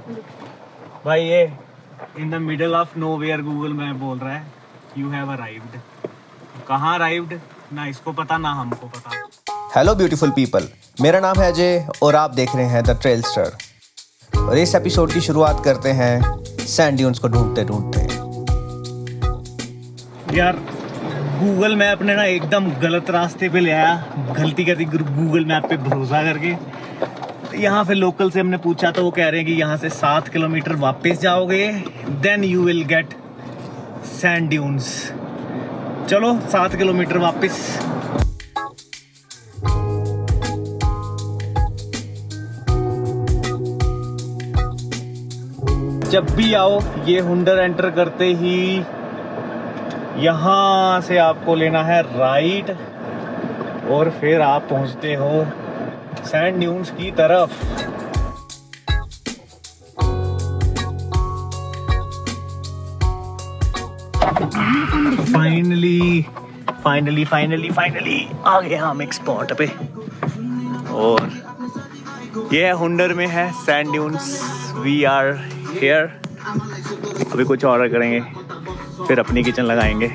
भाई ये in the middle of nowhere Google map बोल रहा है यू हैव अराइव्ड। कहाँ अराइव्ड ना इसको पता ना हमको पता। हेलो ब्यूटीफुल पीपल, मेरा नाम है अजय और आप देख रहे हैं द ट्रेलस्टर। और इस एपिसोड की शुरुआत करते हैं सैंड ड्यून्स को ढूंढते ढूंढते। यार गूगल मैप ने ना एकदम गलत रास्ते पे ले आया, गलती कर दी गूगल मैप पे भरोसा करके। यहाँ पे लोकल से हमने पूछा तो वो कह रहे हैं कि यहाँ से 7 किलोमीटर वापस जाओगे then you will get sand dunes. चलो 7 किलोमीटर वापस। जब भी आओ ये हुंडर एंटर करते ही यहाँ से आपको लेना है राइट और फिर आप पहुँचते हो सैंड ड्यून्स की तरफ। फाइनली आ गए हम एक स्पॉट पे और ये हुंडर में है sand dunes. We are here. अभी कुछ ऑर्डर करेंगे फिर अपनी किचन लगाएंगे।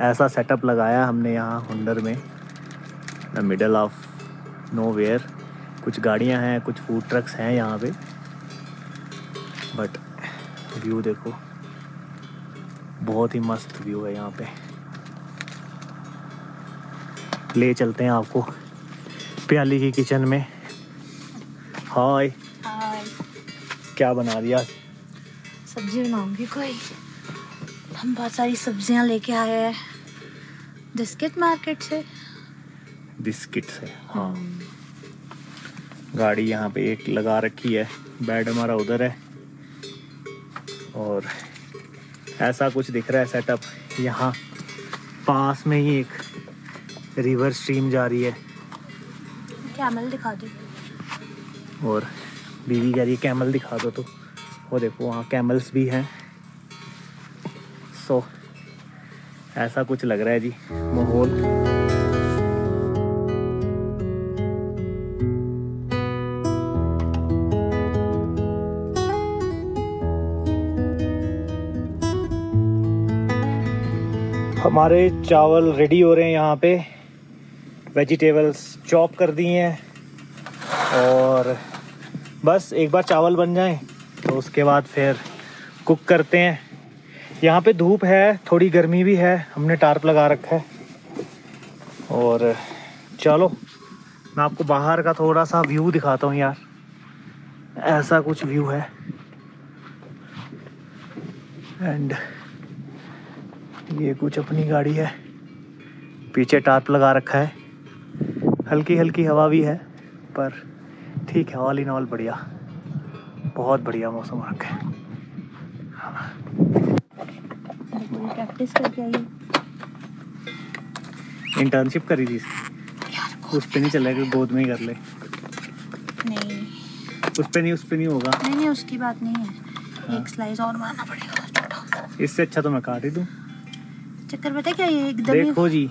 ऐसा सेटअप लगाया हमने यहाँ हुंडर में, the middle of nowhere. कुछ गाड़ियाँ हैं, कुछ फूड ट्रक्स हैं यहाँ पे, बट व्यू देखो, बहुत ही मस्त व्यू है यहाँ पे। ले चलते हैं आपको प्याली की किचन में। हाय, क्या बना दिया? सब्जी बनाऊंगी कोई। हम बहुत सारी सब्जियां लेके आए हैं बिस्किट मार्केट से। बिस्किट से, हाँ। गाड़ी यहाँ पे एक लगा रखी है, बेड हमारा उधर है और ऐसा कुछ दिख रहा है सेटअप। यहाँ पास में ही एक रिवर स्ट्रीम जा रही है। कैमल दिखा दो। और बीवी कह रही है कैमल दिखा दो, तो वो देखो वहाँ कैमल्स भी हैं। सो ऐसा कुछ लग रहा है जी माहौल। हमारे चावल रेडी हो रहे हैं यहाँ पे। वेजिटेबल्स चॉप कर दिए हैं और बस एक बार चावल बन जाएं तो उसके बाद फिर कुक करते हैं। यहाँ पे धूप है, थोड़ी गर्मी भी है, हमने टार्प लगा रखा है। और चलो मैं आपको बाहर का थोड़ा सा व्यू दिखाता हूँ यार। ऐसा कुछ व्यू है एंड ये कुछ अपनी गाड़ी है, पीछे टार्प लगा रखा है। हल्की हल्की हवा भी है पर ठीक है, ऑल इन ऑल बढ़िया, बहुत बढ़िया मौसम रखा है। प्रैक्टिस करके आई। इंटर्नशिप करी थी उस पे नहीं चलेगा, गोद में ही कर ले। नहीं उस पे नहीं होगा। नहीं उसकी बात नहीं है। हाँ। एक स्लाइस और मारना पड़ेगा छोटा। इससे अच्छा तो मैं काट ही दूं। चक्कर पता क्या, ये एकदम देखो जी,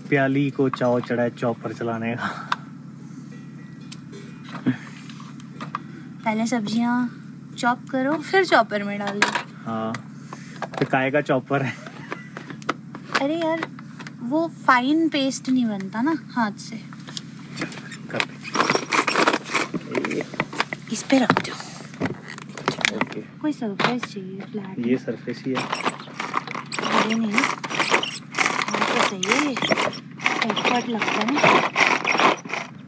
प्याली को चाव चढ़ा है चॉपर चलाने का। पहले सब्जियां चॉप करो फिर चॉपर में डालो। हाँ, तो काय का चॉपर है? अरे यार वो फाइन पेस्ट नहीं बनता ना हाथ से। कर इस पे रख दो। ओके। कोई सरफेस चाहिए फ्लैट। ये सरफेस ही है। ये नहीं तो सही है, ये कट लगता है ना।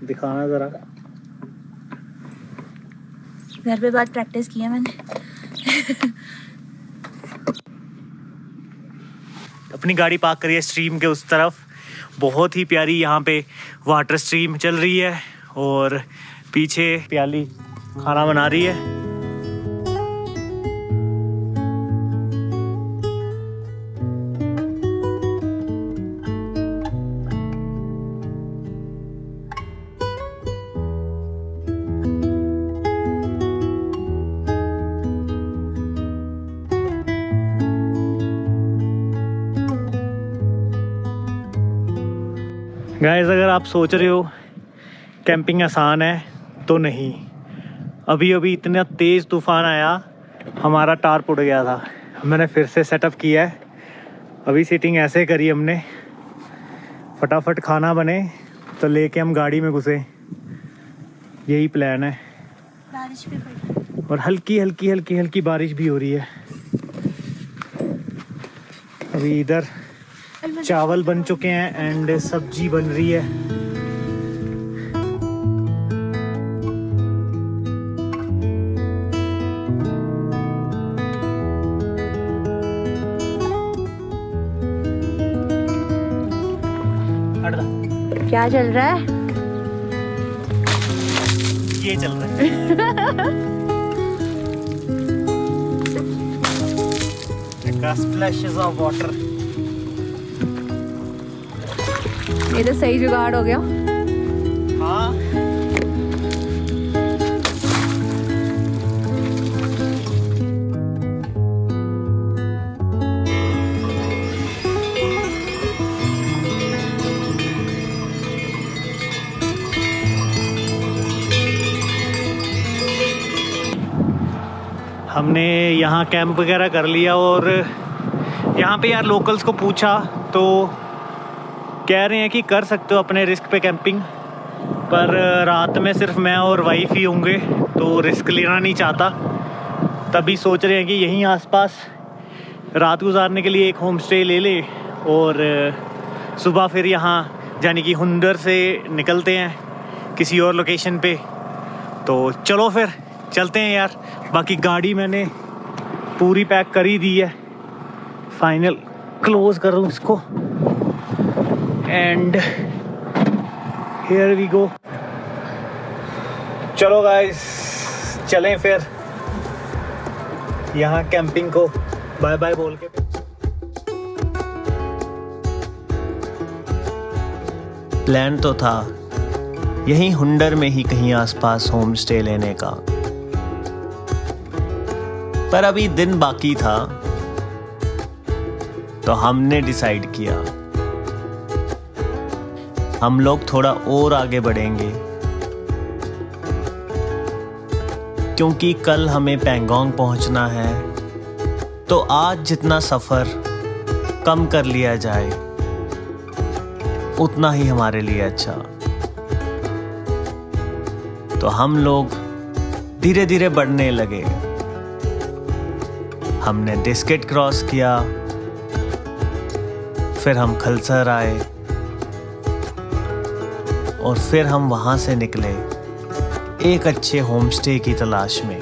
दिखाना जरा। घर पे बात प्रैक्टिस की है मैंने। अपनी गाड़ी पार्क करी है स्ट्रीम के उस तरफ। बहुत ही प्यारी यहाँ पे वाटर स्ट्रीम चल रही है और पीछे प्याली खाना बना रही है। गाइस अगर आप सोच रहे हो कैंपिंग आसान है तो नहीं। अभी अभी इतना तेज़ तूफ़ान आया, हमारा टार्प उड़ गया था। मैंने फिर से सेटअप किया है। अभी सीटिंग ऐसे करी हमने, फटाफट खाना बने तो लेके हम गाड़ी में घुसे, यही प्लान है। बारिश भी पड़ी और हल्की हल्की हल्की हल्की बारिश भी हो रही है। अभी इधर चावल बन चुके हैं एंड सब्जी बन रही है। क्या चल रहा है? ये चल रहा है। Splashes of water. ये तो सही जुगाड़ हो गया। हाँ हमने यहाँ कैंप वगैरह कर लिया और यहाँ पे यार लोकल्स को पूछा तो कह रहे हैं कि कर सकते हो अपने रिस्क पे कैंपिंग, पर रात में सिर्फ मैं और वाइफ ही होंगे तो रिस्क लेना नहीं चाहता। तभी सोच रहे हैं कि यहीं आसपास रात गुजारने के लिए एक होम स्टे ले ले और सुबह फिर यहाँ यानी कि हुंडर से निकलते हैं किसी और लोकेशन पे। तो चलो फिर चलते हैं यार। बाकी गाड़ी मैंने पूरी पैक कर ही दी है। फाइनल क्लोज करूँ इसको एंड हियर वी गो। चलो गाइस चलें फिर यहाँ कैंपिंग को बाय बाय बोल के। प्लान तो था यहीं हुंडर में ही कहीं आसपास होम स्टे लेने का, पर अभी दिन बाकी था तो हमने डिसाइड किया हम लोग थोड़ा और आगे बढ़ेंगे, क्योंकि कल हमें पैंगोंग पहुंचना है। तो आज जितना सफर कम कर लिया जाए उतना ही हमारे लिए अच्छा। तो हम लोग धीरे धीरे बढ़ने लगे। हमने डिस्केट क्रॉस किया, फिर हम खलसर आए और फिर हम वहां से निकले एक अच्छे होम स्टे की तलाश में।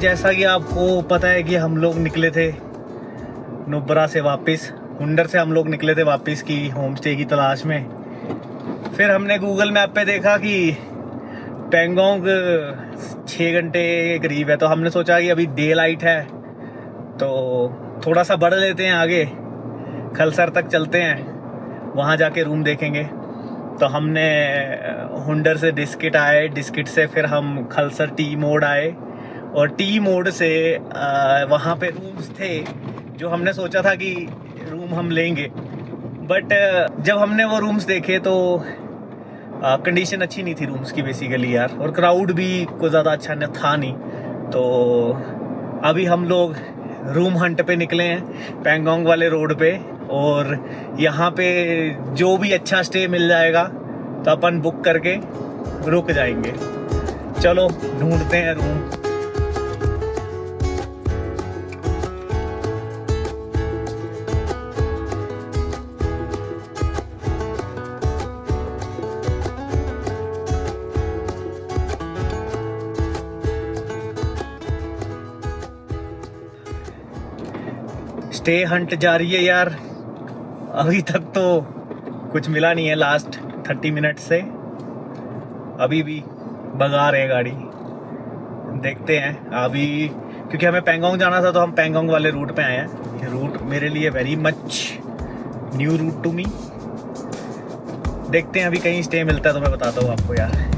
जैसा कि आपको पता है कि हम लोग निकले थे नुब्रा से वापस, हुंडर से हम लोग निकले थे वापस की होम स्टे की तलाश में। फिर हमने गूगल मैप पे देखा कि पैंगोंग 6 घंटे के करीब है, तो हमने सोचा कि अभी डे लाइट है तो थोड़ा सा बढ़ लेते हैं आगे, खलसर तक चलते हैं, वहाँ जाके रूम देखेंगे। तो हमने हुंडर से डिस्किट आए, डिस्किट से फिर हम खलसर टी मोड आए और टी मोड से वहाँ पे रूम्स थे जो हमने सोचा था कि रूम हम लेंगे। बट जब हमने वो रूम्स देखे तो कंडीशन अच्छी नहीं थी रूम्स की बेसिकली यार, और क्राउड भी कोई ज़्यादा अच्छा था नहीं। तो अभी हम लोग रूम हंट पे निकले हैं पैंगोंग वाले रोड पे, और यहाँ पे जो भी अच्छा स्टे मिल जाएगा तो अपन बुक करके रुक जाएंगे। चलो ढूंढते हैं रूम। स्टे हंट जारी है यार, अभी तक तो कुछ मिला नहीं है। लास्ट 30 मिनट से अभी भी भगा रहे हैं गाड़ी, देखते हैं अभी, क्योंकि हमें पैंगोंग जाना था तो हम पैंगोंग वाले रूट पे आए हैं। ये रूट मेरे लिए very much new route to me. देखते हैं अभी कहीं स्टे मिलता है तो मैं बताता हूँ आपको यार।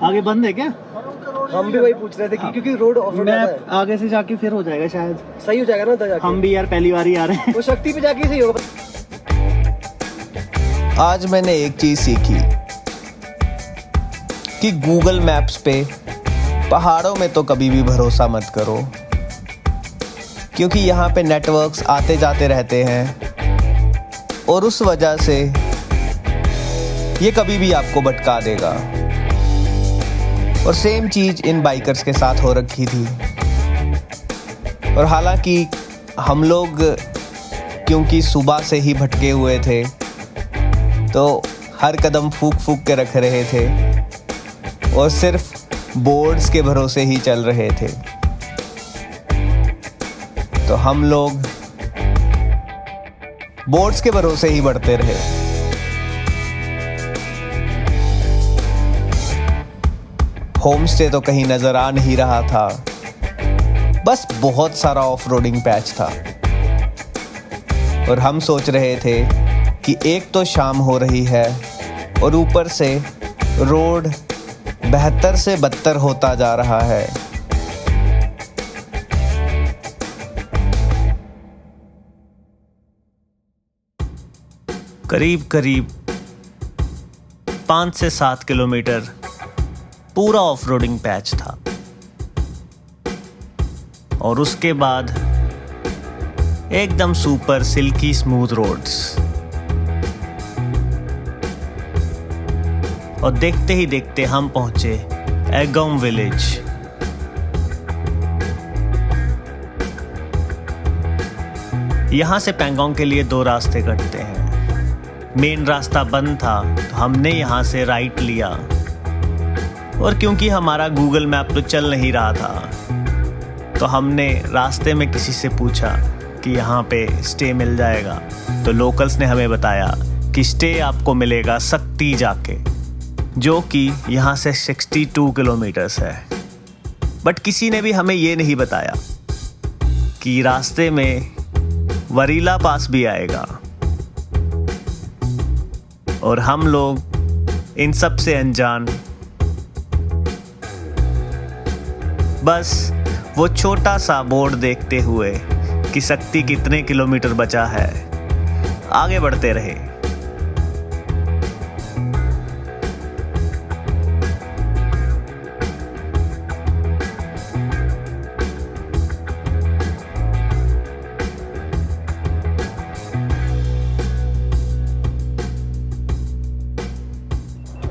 आगे बंद है क्या? हम भी वही पूछ रहे थे कि क्योंकि रोड ऑफ रोड मैं है। आगे से जाके फिर हो जाएगा शायद। सही हो जाएगा ना उधर जाके। हम भी यार पहली बार ही आ रहे हैं। वो शक्ति पे जाके सही होगा। आज मैंने एक चीज सीखी कि गूगल मैप्स पे पहाड़ों में तो कभी भी भरोसा मत करो, क्योंकि यहाँ पे नेटवर्क्स आते जाते रहते हैं और उस वजह से ये कभी भी आपको भटका देगा। और सेम चीज इन बाइकर्स के साथ हो रखी थी। और हालांकि हम लोग क्योंकि सुबह से ही भटके हुए थे तो हर कदम फूक फूक के रख रहे थे और सिर्फ बोर्ड्स के भरोसे ही चल रहे थे। तो हम लोग बोर्ड्स के भरोसे ही बढ़ते रहे। होम स्टे तो कहीं नजर आ नहीं रहा था, बस बहुत सारा ऑफ रोडिंग पैच था। और हम सोच रहे थे कि एक तो शाम हो रही है और ऊपर से रोड बेहतर से बदतर होता जा रहा है। करीब करीब 5 से 7 किलोमीटर पूरा ऑफ रोडिंग पैच था और उसके बाद एकदम सुपर सिल्की स्मूथ रोड्स। और देखते ही देखते हम पहुंचे एगोम विलेज। यहां से पैंगोंग के लिए 2 रास्ते कटते हैं। मेन रास्ता बंद था तो हमने यहां से राइट लिया, और क्योंकि हमारा गूगल मैप तो चल नहीं रहा था तो हमने रास्ते में किसी से पूछा कि यहाँ पे स्टे मिल जाएगा। तो लोकल्स ने हमें बताया कि स्टे आपको मिलेगा सक्ती जाके, जो कि यहाँ से 62 किलोमीटर्स है। बट किसी ने भी हमें ये नहीं बताया कि रास्ते में वरीला पास भी आएगा। और हम लोग इन सब से अनजान बस वो छोटा सा बोर्ड देखते हुए कि सक्ती कितने किलोमीटर बचा है आगे बढ़ते रहे।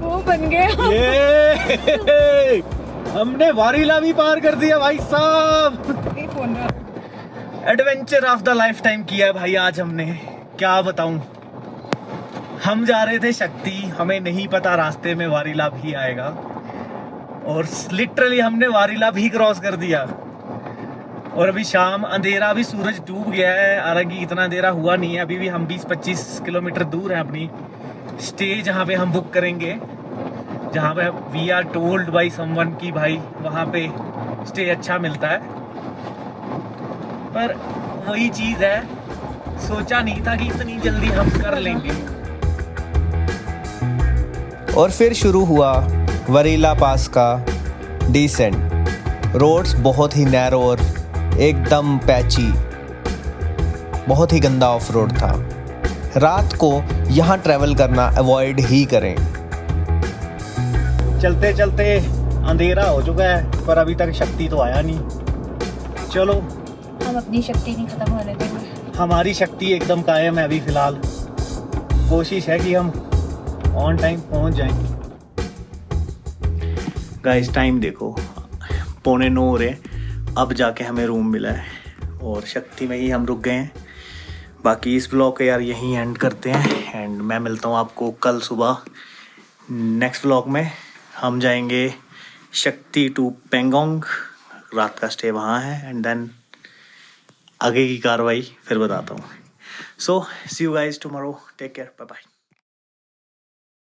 वो बन गया। ये हमने वारीला भी पार कर दिया भाई साहब। Adventure of the life time किया है भाई आज हमने, क्या बताऊं। हम जा रहे थे शक्ति, हमें नहीं पता रास्ते में वारीला भी आएगा, और लिटरली हमने वारीला भी क्रॉस कर दिया। और अभी शाम, अंधेरा, भी सूरज डूब गया है। हालांकि इतना अंधेरा हुआ नहीं है, अभी भी हम 20-25 किलोमीटर दूर हैं अपनी स्टे जहाँ पे हम बुक करेंगे, जहाँ पे we are told by someone की भाई वहाँ पे स्टे अच्छा मिलता है। पर वही चीज़ है, सोचा नहीं था कि इतनी जल्दी हम कर लेंगे। और फिर शुरू हुआ वरीला पास का डिसेंट। रोड्स बहुत ही नैरो और एकदम पैची, बहुत ही गंदा ऑफ रोड था। रात को यहाँ ट्रैवल करना अवॉइड ही करें। चलते चलते अंधेरा हो चुका है, पर अभी तक शक्ति तो आया नहीं। चलो, हम अपनी शक्ति नहीं खत्म होने देंगे। हमारी शक्ति एकदम कायम है अभी फिलहाल। कोशिश है कि हम ऑन टाइम पहुंच जाएं। गाइस टाइम देखो, 8:45 हो रहे हैं। अब जाके हमें रूम मिला है और शक्ति में ही हम रुक गए हैं। बाकी इस ब्लॉग को यार यहीं एंड करते हैं, एंड मैं मिलता हूँ आपको कल सुबह नेक्स्ट ब्लॉग में। हम जाएंगे शक्ति टू पैंगोंग, रात का स्टे वहाँ है, एंड देन आगे की कार्रवाई फिर बताता हूँ। So see you guys tomorrow, take care, bye bye.